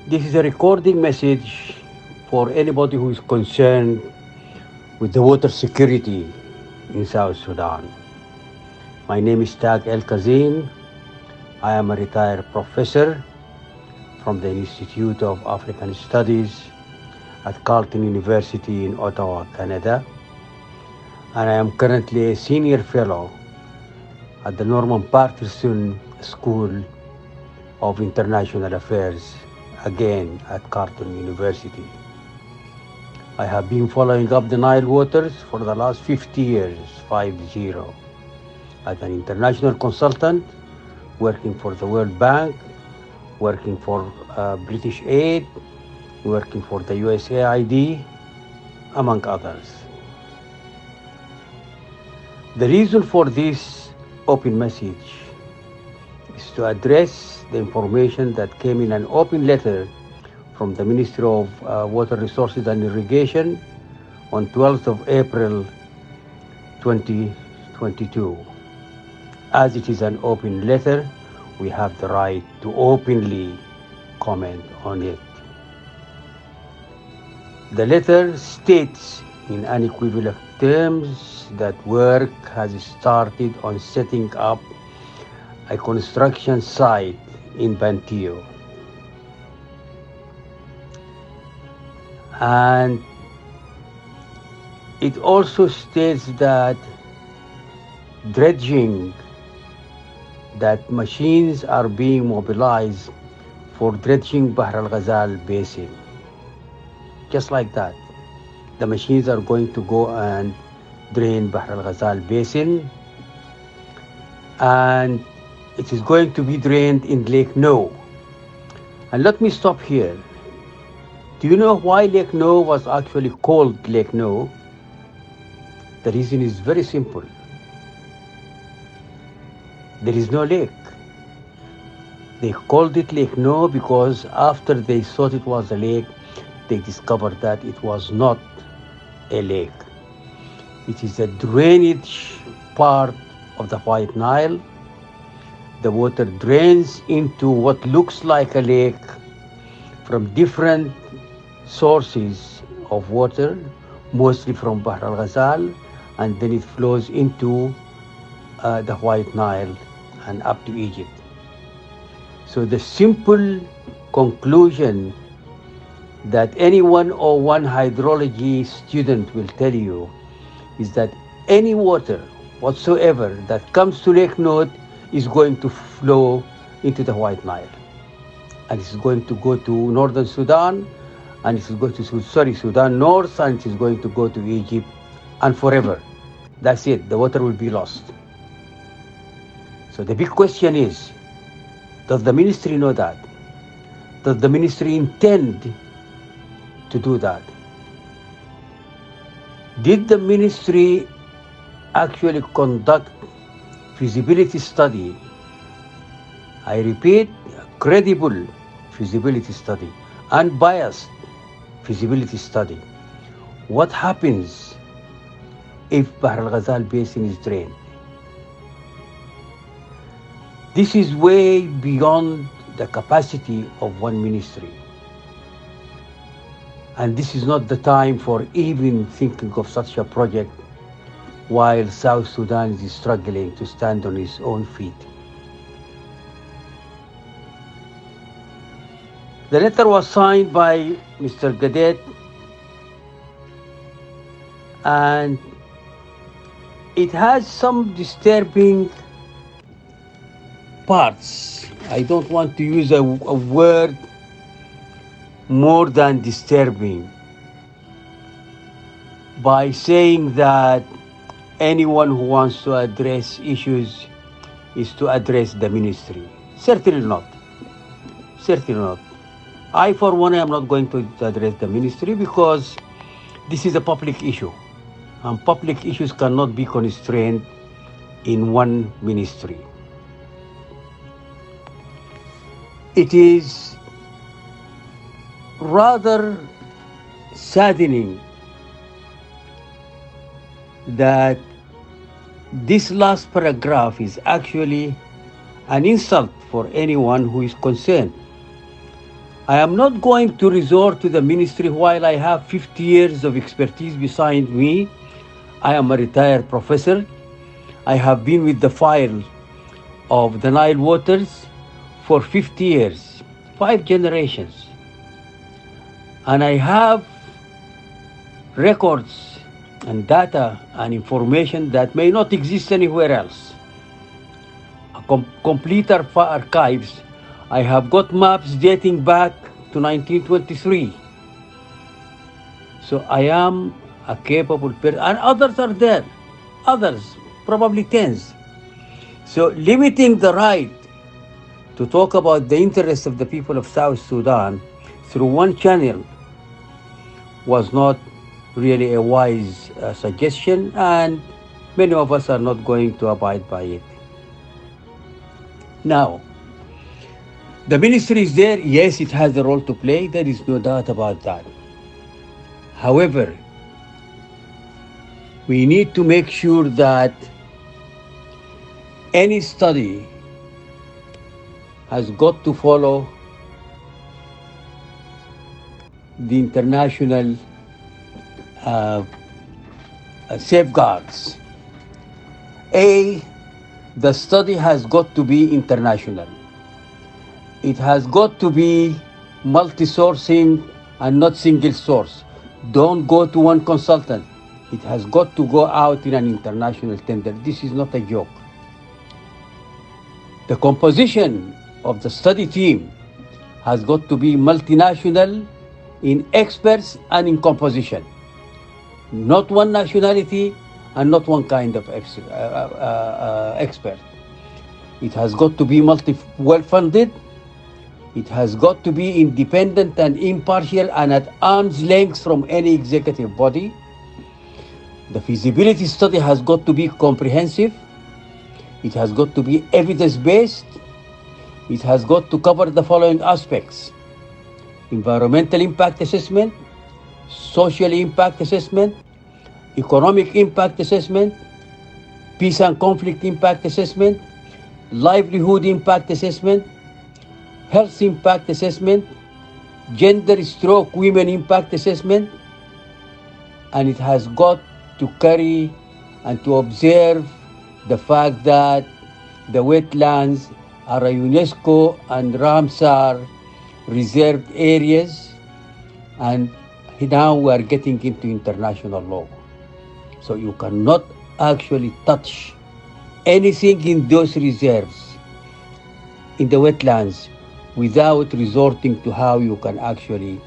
This is a recording message for anybody who is concerned with the water security in South Sudan. My name is Tag Elkhazin. I am a retired professor from the Institute of African Studies at Carleton University in Ottawa, Canada. And I am currently a senior fellow at the Norman Patterson School of International Affairs, again at Carleton University. I have been following up the Nile waters for the last 50 years, 50, as an international consultant, working for the World Bank, working for British Aid, working for the USAID, among others. The reason for this open message is to address the information that came in an open letter from the Ministry of Water Resources and Irrigation on 12th of April 2022. As it is an open letter, we have the right to openly comment on it. The letter states in unequivocal terms that work has started on setting up a construction site in Bantiu. And it also states that dredging, that machines are being mobilized for dredging Bahr al-Ghazal basin. Just like that. The machines are going to go and drain Bahr al-Ghazal basin, and it is going to be drained in Lake No. And let me stop here. Do you know why Lake No was actually called Lake No? The reason is very simple. There is no lake. They called it Lake No because after they thought it was a lake, they discovered that it was not a lake. It is a drainage part of the White Nile. The water drains into what looks like a lake from different sources of water, mostly from Bahr al-Ghazal, and then it flows into the White Nile and up to Egypt. So the simple conclusion that any 101 hydrology student will tell you is that any water whatsoever that comes to Lake Nod is going to flow into the White Nile. And it's going to go to northern Sudan, and it's going to, Sudan North, and it is going to go to Egypt, and forever. That's it, the water will be lost. So the big question is, does the ministry know that? Does the ministry intend to do that? Did the ministry actually conduct feasibility study? I repeat, credible feasibility study, unbiased feasibility study. What happens if Bahr al-Ghazal basin is drained? This is way beyond the capacity of one ministry. And this is not the time for even thinking of such a project while South Sudan is struggling to stand on its own feet. The letter was signed by Mr. Gadet, and it has some disturbing parts. I don't want to use a word more than disturbing by saying that anyone who wants to address issues is to address the ministry. Certainly not. Certainly not. I, for one, am not going to address the ministry because this is a public issue, and public issues cannot be constrained in one ministry. It is rather saddening that this last paragraph is actually an insult for anyone who is concerned. I am not going to resort to the ministry while I have 50 years of expertise beside me. I am a retired professor. I have been with the file of the Nile waters for 50 years, 5 generations. And I have records and data and information that may not exist anywhere else. Complete archives. I have got maps dating back to 1923. So I am a capable person, and others are there. Others, probably tens. So limiting the right to talk about the interests of the people of South Sudan through one channel was not really a wise suggestion, and many of us are not going to abide by it. Now, the ministry is there. Yes, it has a role to play. There is no doubt about that. However, we need to make sure that any study has got to follow the international safeguards. The study has got to be international. It has got to be multi-sourcing and not single source. Don't go to one consultant. It has got to go out in an international tender. This is not a joke. The composition of the study team has got to be multinational in experts and in composition. Not one nationality and not one kind of expert. It has got to be well-funded. It has got to be independent and impartial and at arm's length from any executive body. The feasibility study has got to be comprehensive. It has got to be evidence-based. It has got to cover the following aspects: environmental impact assessment, social impact assessment, economic impact assessment, peace and conflict impact assessment, livelihood impact assessment, health impact assessment, gender/women impact assessment, and it has got to carry and to observe the fact that the wetlands are a UNESCO and Ramsar reserved areas, and now we are getting into international law. So you cannot actually touch anything in those reserves, in the wetlands, without resorting to how you can actually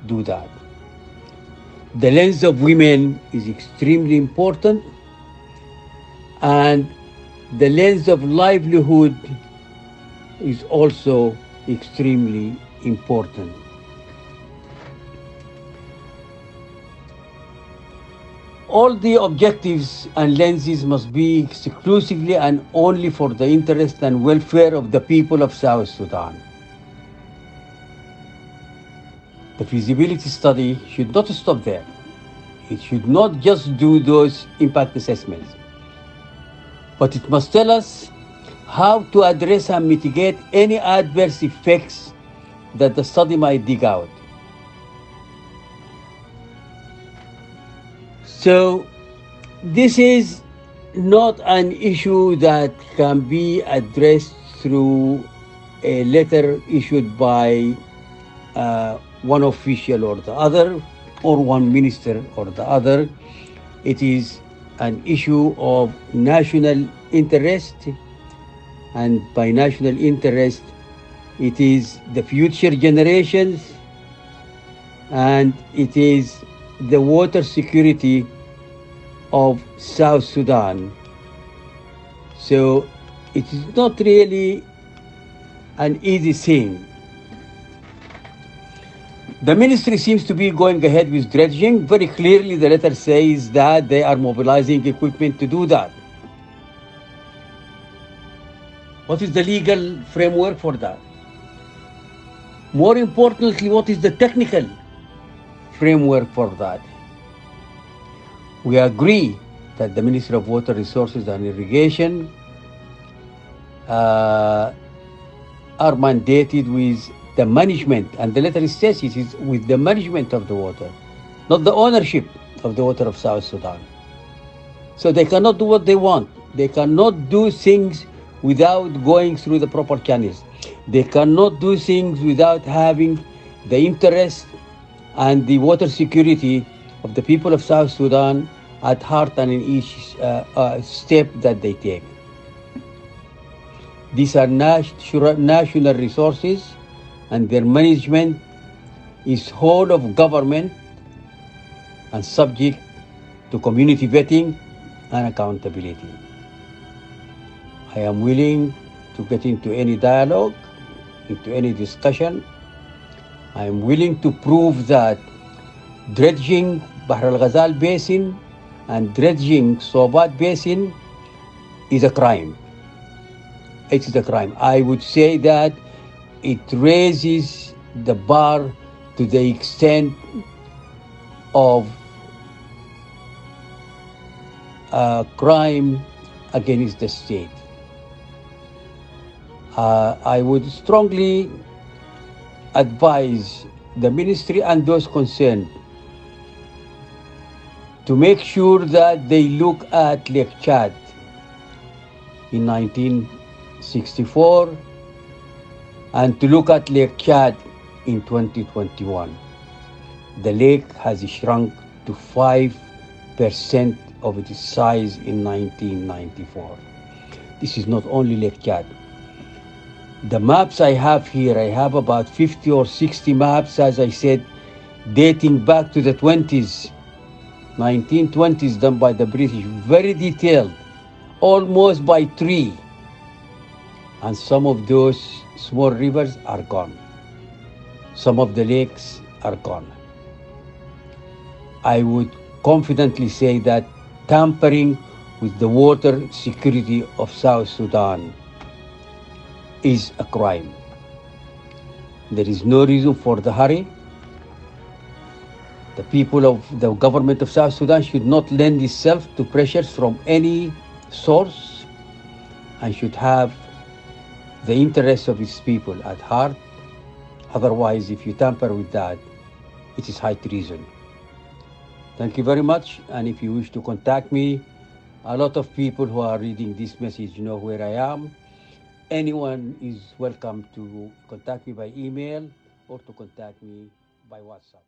do that. The lens of women is extremely important, and the lens of livelihood is also extremely important. All the objectives and lenses must be exclusively and only for the interest and welfare of the people of South Sudan. The feasibility study should not stop there. It should not just do those impact assessments, but it must tell us how to address and mitigate any adverse effects that the study might dig out. So this is not an issue that can be addressed through a letter issued by one official or the other, or one minister or the other. It is an issue of national interest, and by national interest, it is the future generations, and it is the water security of South Sudan. So it is not really an easy thing. The ministry seems to be going ahead with dredging. Very clearly, the letter says that they are mobilizing equipment to do that. What is the legal framework for that? More importantly, what is the technical framework for that? We agree that the Ministry of Water Resources and Irrigation are mandated with the management, and the letter says it is with the management of the water, not the ownership of the water of South Sudan. So they cannot do what they want. They cannot do things without going through the proper channels. They cannot do things without having the interest and the water security of the people of South Sudan at heart and in each step that they take. These are national resources, and their management is whole of government and subject to community vetting and accountability. I am willing to get into any dialogue, into any discussion. I am willing to prove that dredging Bahr al Ghazal Basin and dredging Sobat Basin is a crime. It is a crime. I would say that it raises the bar to the extent of a crime against the state. I would strongly advise the ministry and those concerned to make sure that they look at Lake Chad in 1964 and to look at Lake Chad in 2021. The lake has shrunk to 5% of its size in 1994. This is not only Lake Chad. The maps I have here, I have about 50 or 60 maps, as I said, dating back to the 20s, 1920s, done by the British, very detailed, almost by tree. And some of those small rivers are gone. Some of the lakes are gone. I would confidently say that tampering with the water security of South Sudan is a crime. There is no reason for the hurry. The people of the government of South Sudan should not lend itself to pressures from any source and should have the interests of its people at heart. Otherwise, if you tamper with that, it is high treason. Thank you very much. And if you wish to contact me, a lot of people who are reading this message know where I am. Anyone is welcome to contact me by email or to contact me by WhatsApp.